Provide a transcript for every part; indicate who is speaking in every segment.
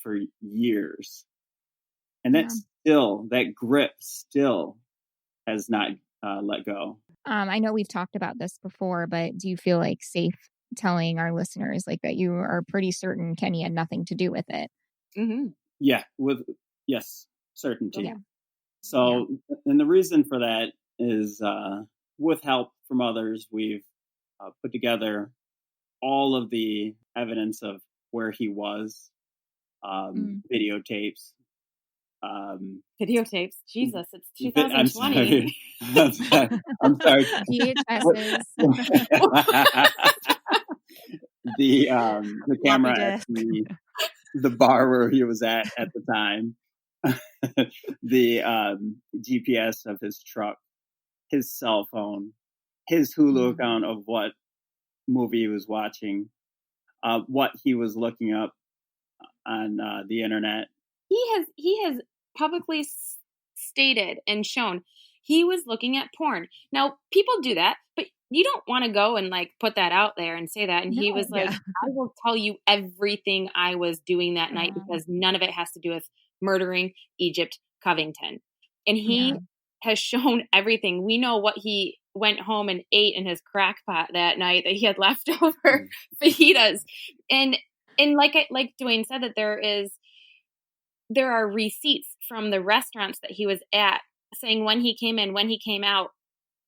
Speaker 1: for years. And that grip still has not let go.
Speaker 2: I know we've talked about this before, but do you feel like safe telling our listeners like that you are pretty certain Kenny had nothing to do with it?
Speaker 3: Mm-hmm.
Speaker 1: Yeah, yes, certainty.
Speaker 2: Yeah.
Speaker 1: So, and the reason for that is with help from others, we've put together all of the evidence of where he was, videotapes.
Speaker 3: Videotapes. Jesus, it's 2020.
Speaker 1: I'm sorry.
Speaker 2: VHSs.
Speaker 1: The camera at the bar where he was at the time, the GPS of his truck, his cell phone, his Hulu account of what movie he was watching, what he was looking up on the internet.
Speaker 3: He has publicly stated and shown he was looking at porn. Now, people do that, but you don't want to go and like put that out there and say that. And he was like, I will tell you everything I was doing that night because none of it has to do with murdering Egypt Covington. And he has shown everything. We know what he went home and ate in his crack pot that night that he had leftover fajitas. And like Dwayne said, that there are receipts from the restaurants that he was at saying when he came in, when he came out.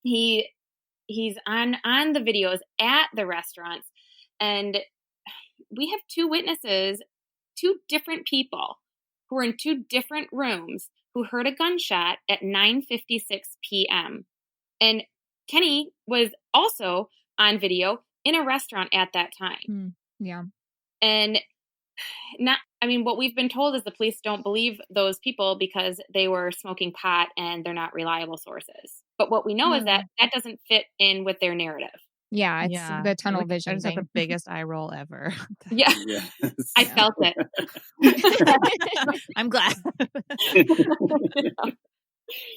Speaker 3: He's on the videos at the restaurants. And we have two witnesses, two different people who were in two different rooms who heard a gunshot at 9:56 p.m. And Kenny was also on video in a restaurant at that time.
Speaker 2: Yeah.
Speaker 3: And what we've been told is the police don't believe those people because they were smoking pot and they're not reliable sources. But what we know is that doesn't fit in with their narrative.
Speaker 2: Yeah, it's the tunnel vision.
Speaker 4: I just had the biggest eye roll ever.
Speaker 3: Yeah.
Speaker 1: Yes.
Speaker 3: I felt it.
Speaker 4: I'm glad.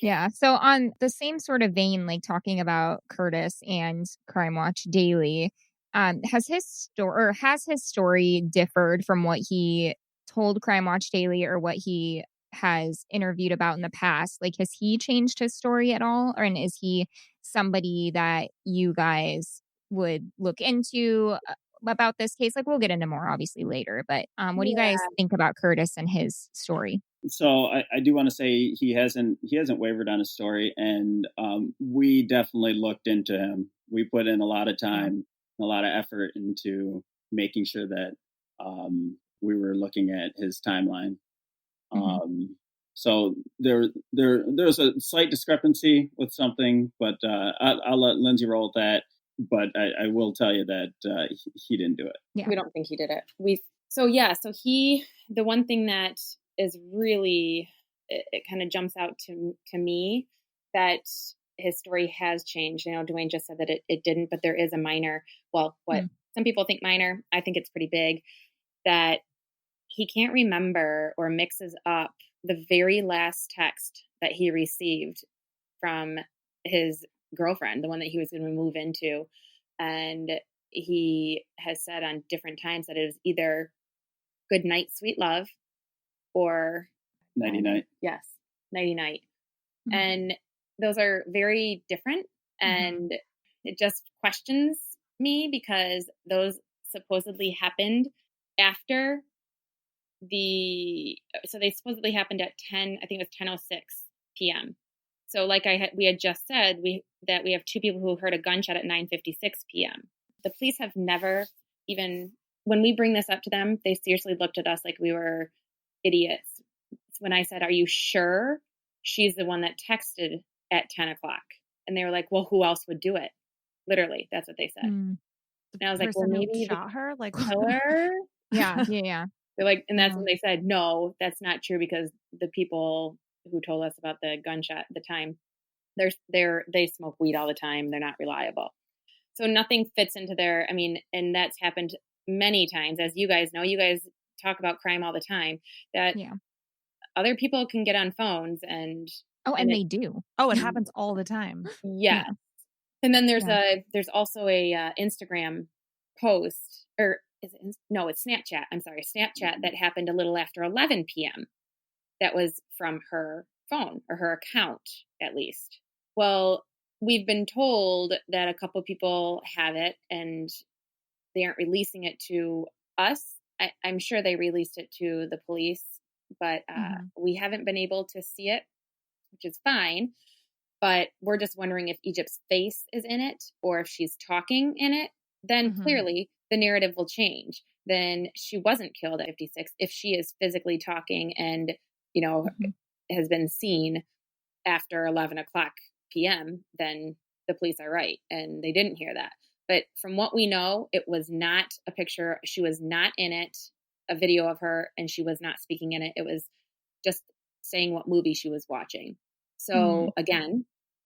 Speaker 2: Yeah. So on the same sort of vein, like talking about Curtis and Crime Watch Daily, has his story differed from what he told Crime Watch Daily or what he has interviewed about in the past? Like, has he changed his story at all? And is he somebody that you guys would look into about this case? Like, we'll get into more obviously later, but what do you guys think about Curtis and his story?
Speaker 1: So I do want to say he hasn't wavered on his story, and we definitely looked into him. We put in a lot of time, a lot of effort into making sure that we were looking at his timeline. So there's a slight discrepancy with something, but I'll let Lindsay roll with that. But I will tell you that he didn't do it.
Speaker 3: Yeah. We don't think he did it. So the one thing that is really, it kind of jumps out to me that his story has changed. I know Dwayne just said that it didn't, but there is a minor, some people think minor, I think it's pretty big, that he can't remember or mixes up the very last text that he received from his girlfriend, the one that he was going to move into. And he has said on different times that it was either good night, sweet love, or
Speaker 1: nighty night.
Speaker 3: Yes, nighty night. And those are very different. And it just questions me because those supposedly happened after they supposedly happened at 10, I think it was 10:06 p.m. So like we had just said, we have two people who heard a gunshot at 9:56 p.m. The police have never even, when we bring this up to them, they seriously looked at us like we were idiots. When I said, "Are you sure she's the one that texted at 10 o'clock?" And they were like, "Well, who else would do it?" Literally, that's what they said. And I was like, "Well, maybe
Speaker 4: shot her, like
Speaker 3: killer."
Speaker 2: Yeah.
Speaker 3: They're like, and that's when they said, "No, that's not true," because the people who told us about the gunshot at the time, they smoke weed all the time. They're not reliable. So nothing fits into their, and that's happened many times. As you guys know, you guys talk about crime all the time, that other people can get on phones and
Speaker 2: they do.
Speaker 4: Oh, it happens all the time.
Speaker 3: Yeah. And then there's also a Instagram post or no, it's Snapchat. I'm sorry, Snapchat that happened a little after 11 p.m. That was from her phone or her account, at least. Well, we've been told that a couple people have it and they aren't releasing it to us. I'm sure they released it to the police, but we haven't been able to see it, which is fine. But we're just wondering if Egypt's face is in it or if she's talking in it. Then clearly the narrative will change. Then she wasn't killed at 56 if she is physically talking and, you know, has been seen after 11 o'clock p.m., then the police are right. And they didn't hear that. But from what we know, it was not a picture. She was not in it, a video of her, and she was not speaking in it. It was just saying what movie she was watching. So again,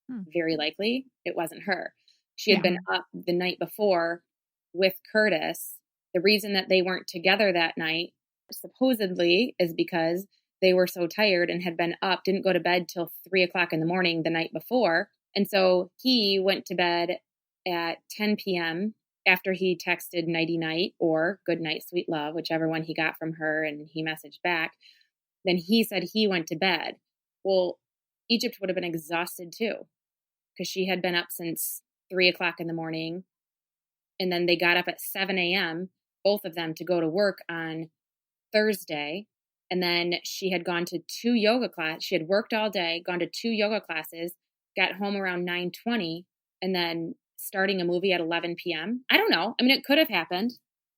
Speaker 3: very likely it wasn't her. She had been up the night before with Curtis. The reason that they weren't together that night supposedly is because they were so tired and had been up, didn't go to bed till 3 o'clock in the morning the night before. And so he went to bed at 10 p.m. after he texted nighty night or good night, sweet love, whichever one he got from her, and he messaged back. Then he said he went to bed. Well, Egypt would have been exhausted too, because she had been up since 3 o'clock in the morning. And then they got up at 7 a.m., both of them, to go to work on Thursday. And then she had gone to 2 yoga classes. She had worked all day, gone to 2 yoga classes, got home around 9:20, and then starting a movie at 11 p.m. I don't know. I mean, it could have happened,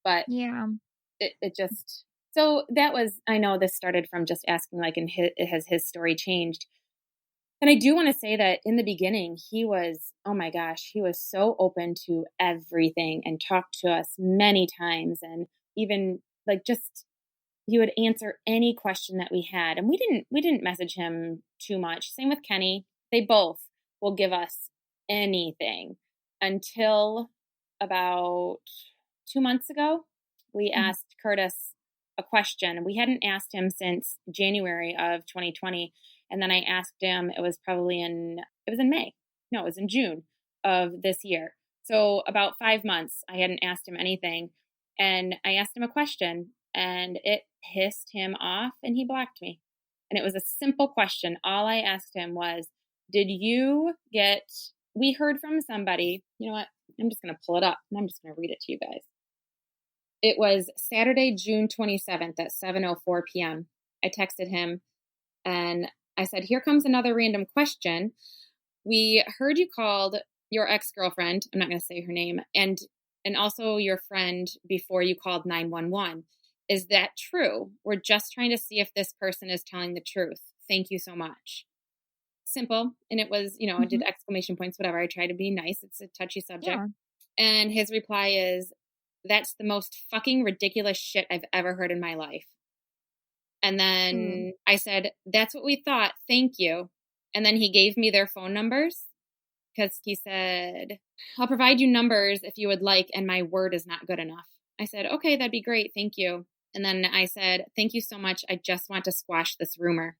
Speaker 3: but it just, so that was, I know this started from just asking, like, has his story changed? And I do want to say that in the beginning, he was, oh my gosh, he was so open to everything and talked to us many times. And even like just, he would answer any question that we had. And we didn't message him too much. Same with Kenny. They both will give us anything until about 2 months ago. We asked Curtis a question. We hadn't asked him since January of 2020. And then I asked him, it was in May. No, it was in June of this year. So about 5 months, I hadn't asked him anything. And I asked him a question and it pissed him off and he blocked me. And it was a simple question. All I asked him was, we heard from somebody, you know what? I'm just going to pull it up and I'm just going to read it to you guys. It was Saturday, June 27th at 7:04 p.m. I texted him and I said, here comes another random question. We heard you called your ex-girlfriend, I'm not going to say her name, and also your friend before you called 911. Is that true? We're just trying to see if this person is telling the truth. Thank you so much. Simple. And it was, I did exclamation points, whatever. I try to be nice. It's a touchy subject. Yeah. And his reply is, that's the most fucking ridiculous shit I've ever heard in my life. And then I said, that's what we thought. Thank you. And then he gave me their phone numbers because he said, I'll provide you numbers if you would like. And my word is not good enough. I said, okay, that'd be great. Thank you. And then I said, thank you so much. I just want to squash this rumor.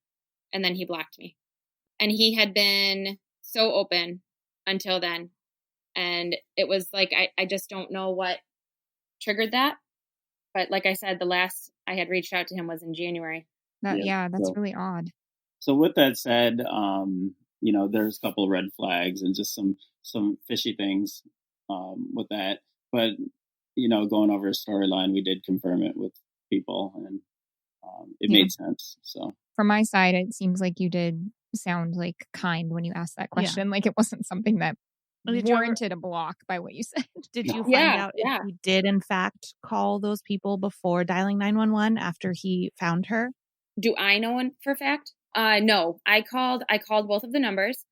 Speaker 3: And then he blocked me. And he had been so open until then. And it was like, I just don't know what triggered that. But like I said, the last I had reached out to him was in January.
Speaker 2: That's really odd.
Speaker 1: So with that said, there's a couple of red flags and just some fishy things with that. But, going over a storyline, we did confirm it with people and it made sense. So
Speaker 2: from my side, it seems like you did sound like kind when you asked that question. Like it wasn't something that warranted a block by what you said.
Speaker 4: Did you find out if he did in fact call those people before dialing 911 after he found her?
Speaker 3: Do I know one for a fact? No, I called both of the numbers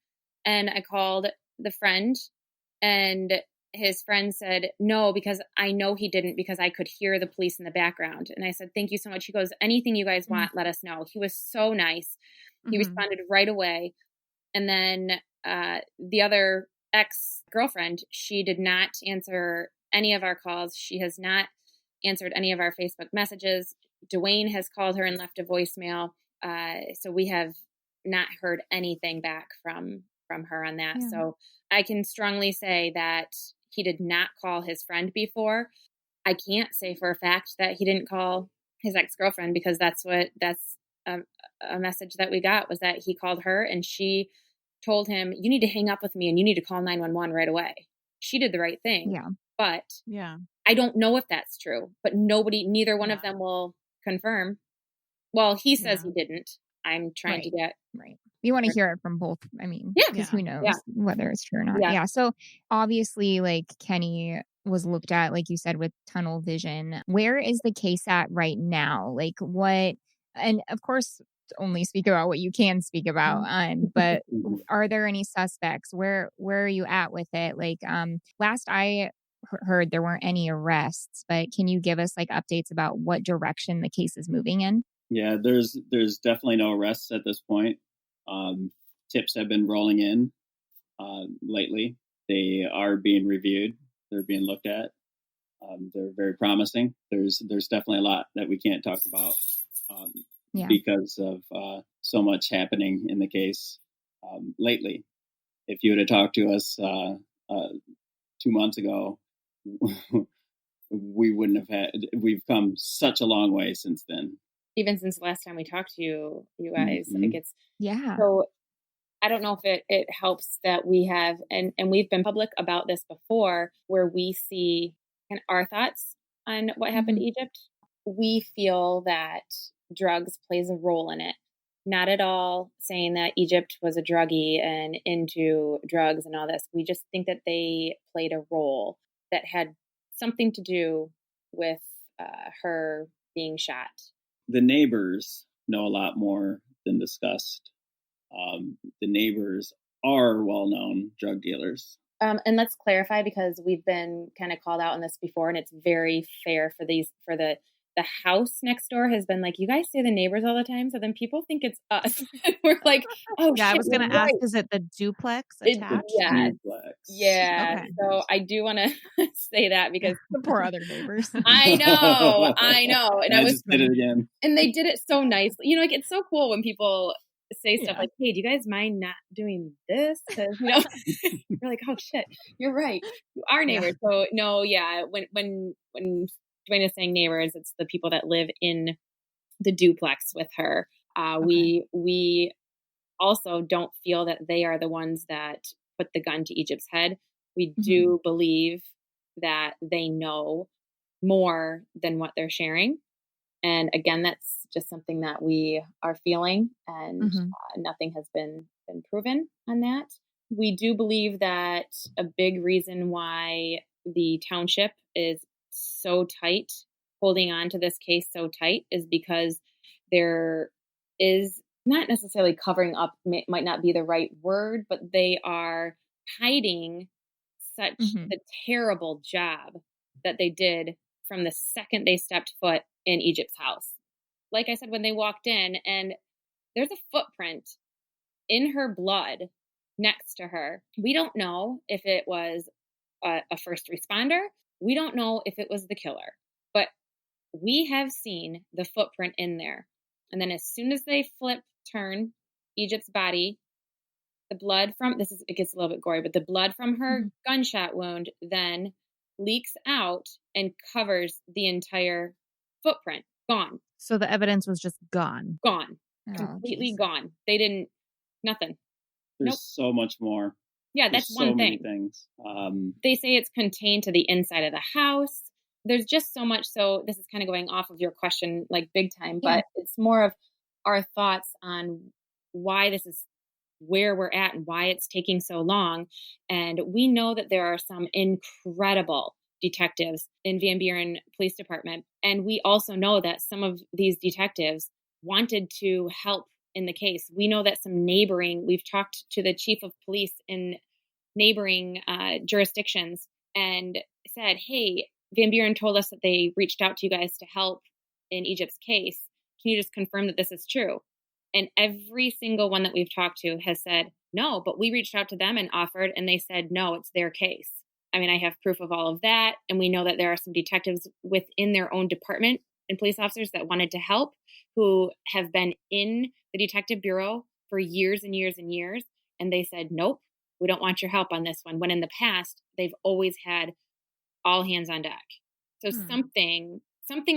Speaker 3: and I called the friend and his friend said no, because I know he didn't because I could hear the police in the background. And I said, thank you so much. He goes, anything you guys want, let us know. He was so nice. He responded right away. And then the other ex-girlfriend, she did not answer any of our calls. She has not answered any of our Facebook messages. Dwayne has called her and left a voicemail. So we have not heard anything back from her on that. Yeah. So I can strongly say that he did not call his friend before. I can't say for a fact that he didn't call his ex-girlfriend, because that's a message that we got, was that he called her and she told him, you need to hang up with me and you need to call 911 right away. She did the right thing.
Speaker 2: Yeah.
Speaker 3: But
Speaker 4: Yeah.
Speaker 3: I don't know if that's true, but neither one of them will confirm. Well, he says he didn't. I'm trying to get.
Speaker 2: Right. We want to hear it from both. I mean, because who knows whether it's true or not. Yeah. So obviously, like, Kenny was looked at, like you said, with tunnel vision. Where is the case at right now? Like, what, and of course, only speak about what you can speak about. But are there any suspects? Where are you at with it? Like, last I heard, there weren't any arrests, but can you give us like updates about what direction the case is moving in?
Speaker 1: Yeah, there's definitely no arrests at this point. Tips have been rolling in lately. They are being reviewed. They're being looked at. They're very promising. There's definitely a lot that we can't talk about because of so much happening in the case lately. If you would have talked to us 2 months ago, we wouldn't have had. We've come such a long way since then.
Speaker 3: Even since the last time we talked to you guys, like it's
Speaker 2: yeah.
Speaker 3: So I don't know if it helps that we have, and we've been public about this before, where we see kind of our thoughts on what happened to Egypt. We feel that drugs plays a role in it. Not at all saying that Egypt was a druggie and into drugs and all this. We just think that they played a role that had something to do with her being shot.
Speaker 1: The neighbors know a lot more than discussed. The neighbors are well-known drug dealers.
Speaker 3: And let's clarify, because we've been kind of called out on this before, and it's very fair for the house next door has been like, you guys say the neighbors all the time, so then people think it's us. We're like, oh,
Speaker 4: yeah,
Speaker 3: shit,
Speaker 4: I was going to ask, is it the duplex attached?
Speaker 1: Duplex.
Speaker 3: Yeah.
Speaker 4: Okay.
Speaker 3: So I do want to say that, because
Speaker 2: the poor other neighbors.
Speaker 3: I know. And
Speaker 1: I just did it again.
Speaker 3: And they did it so nicely. You know, like, it's so cool when people say stuff like, hey, do you guys mind not doing this? Because, you know, you're like, oh shit, you're right. You are neighbors. So no, when Dwayne is saying neighbors, it's the people that live in the duplex with her. We also don't feel that they are the ones that put the gun to Egypt's head. We do believe that they know more than what they're sharing. And again, that's just something that we are feeling, and nothing has been proven on that. We do believe that a big reason why the township is so tight, holding on to this case so tight, is because there is not necessarily covering up, might not be the right word, but they are hiding such the terrible job that they did from the second they stepped foot in Egypt's house. Like I said, when they walked in, and there's a footprint in her blood next to her. We don't know if it was a first responder. We don't know if it was the killer, but we have seen the footprint in there. And then as soon as they turn Egypt's body, the blood from, it gets a little bit gory, but the blood from her gunshot wound then leaks out and covers the entire footprint. Gone.
Speaker 4: So the evidence was just gone.
Speaker 3: Gone. Completely gone. They didn't, nothing.
Speaker 1: There's so much more.
Speaker 3: Yeah, that's
Speaker 1: There's
Speaker 3: one thing.
Speaker 1: Many things.
Speaker 3: They say it's contained to the inside of the house. There's just so much. So this is kind of going off of your question, like big time, but it's more of our thoughts on why this is where we're at and why it's taking so long. And we know that there are some incredible detectives in Van Buren Police Department. And we also know that some of these detectives wanted to help in the case. We know that we've talked to the chief of police in neighboring jurisdictions and said, hey, Van Buren told us that they reached out to you guys to help in Egypt's case. Can you just confirm that this is true? And every single one that we've talked to has said, no, but we reached out to them and offered, and they said, no, it's their case. I mean, I have proof of all of that. And we know that there are some detectives within their own department and police officers that wanted to help, who have been in the detective bureau for years and years and years. And they said, nope, we don't want your help on this one. When in the past, they've always had all hands on deck. So something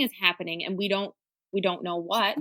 Speaker 3: is happening, and we don't know what.